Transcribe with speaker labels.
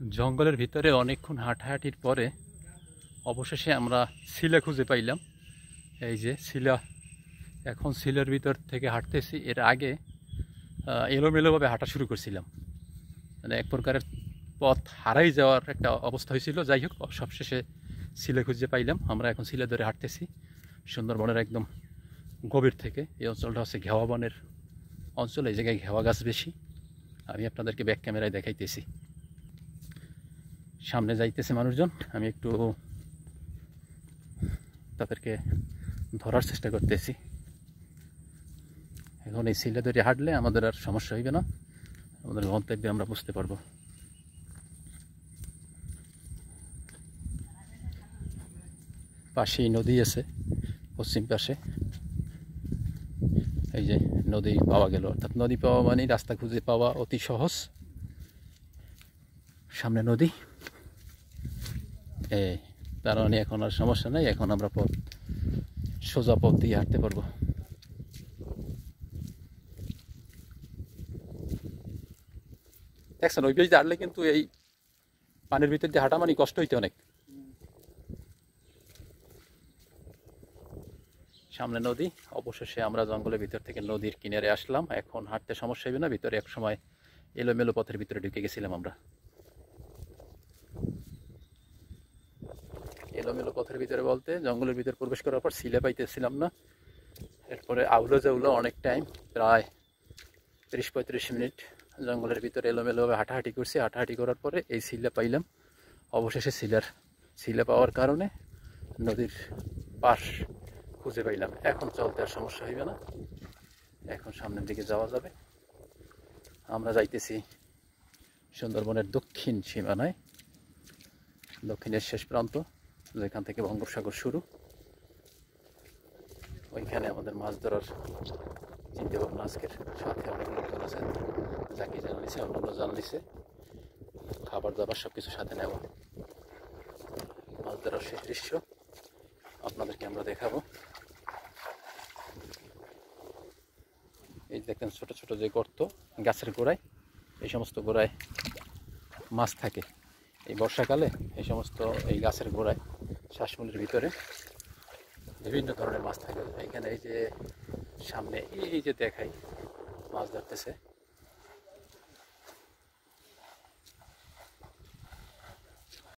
Speaker 1: জঙ্গলের ভিতরে অনেকক্ষণ হাঁটাহাঁটির পরে অবশেষে আমরা শিলা খুঁজে পাইলাম। এই যে শিলা, এখন শিলার ভিতর থেকে হাঁটতেছি। এর আগে এলোমেলোভাবে হাঁটা শুরু করছিলাম, মানে এক প্রকারের পথ হারাই যাওয়ার একটা অবস্থা হয়েছিল। যাই হোক, সবশেষে শিলা খুঁজে পাইলাম। আমরা এখন শিলা ধরে হাঁটতেছি সুন্দরবনের একদম গভীর থেকে। এই অঞ্চলটা হচ্ছে ঘেওয়া বনের অঞ্চল, এই জায়গায় ঘেওয়া গাছ বেশি। আমি আপনাদেরকে ব্যাক ক্যামেরায় দেখাইতেছি। সামনে যাইতেছে মানুষজন, আমি একটু তাদেরকে ধরার চেষ্টা করতেছি। এখন এই শিলা ধরে হাঁটলে আমাদের আর সমস্যা হইবে না, আমাদের গন্তব্যে আমরা বুঝতে পারবো। পাশেই নদী আছে, পশ্চিম পাশে। এই যে নদী পাওয়া গেল, অর্থাৎ নদী পাওয়া মানে রাস্তা খুঁজে পাওয়া অতি সহজ। সামনে নদী, তার মানে এখন আর সমস্যা নাই। এখন আমরা সোজা পথ দিয়ে হাঁটতে পারবো। দেখছেন, ওই পেজ হাঁটলে কিন্তু এই পানির ভিতর দিয়ে হাঁটা মানে কষ্ট হইতে অনেক। সামনে নদী। অবশেষে আমরা জঙ্গলের ভিতর থেকে নদীর কিনারে আসলাম। এখন হাঁটতে সমস্যা হবে না। ভিতরে এক সময় এলোমেলো পথের ভিতরে ঢুকে গেছিলাম আমরা। এলোমেলো পথের ভিতরে বলতে জঙ্গলের ভিতরে প্রবেশ করার পর শিলা পাইতেছিলাম না। এরপরে আউলো জাউলো অনেক টাইম, প্রায় 30-35 মিনিট জঙ্গলের ভিতরে এলোমেলোভাবে হাঁটাহাঁটি করছি। হাঁটাহাঁটি করার পরে এই শিলা পাইলাম। অবশেষে শিলা পাওয়ার কারণে নদীর পাশ খুঁজে পাইলাম। এখন চলতে আর সমস্যা হইবে না, এখন সামনের দিকে যাওয়া যাবে। আমরা যাইতেছি সুন্দরবনের দক্ষিণ সীমানায়, দক্ষিণের শেষ প্রান্ত, যেখান থেকে বঙ্গোপসাগর শুরু। ওইখানে আমাদের মাছ ধরার চিন্তা ভাবনা আজকের। সাথে অনেক লোকজন আছে, যাকে জাল নিছে, অন্যান্য জাল নিছে, খাবার দাবার সবকিছু সাথে নেওয়া। মাছ ধরার শেষ দৃশ্য আপনাদেরকে আমরা দেখাবো। এই দেখেন ছোট ছোট যে গর্ত গাছের গোড়ায়, এই সমস্ত গোড়ায় মাছ থাকে। এই বর্ষাকালে এই সমস্ত এই গাছের গোড়ায় শ্বাসমূলের ভিতরে বিভিন্ন ধরনের মাছ থাকে। এখানে এই যে সামনে এই যে দেখাই মাছ ধরতেছে,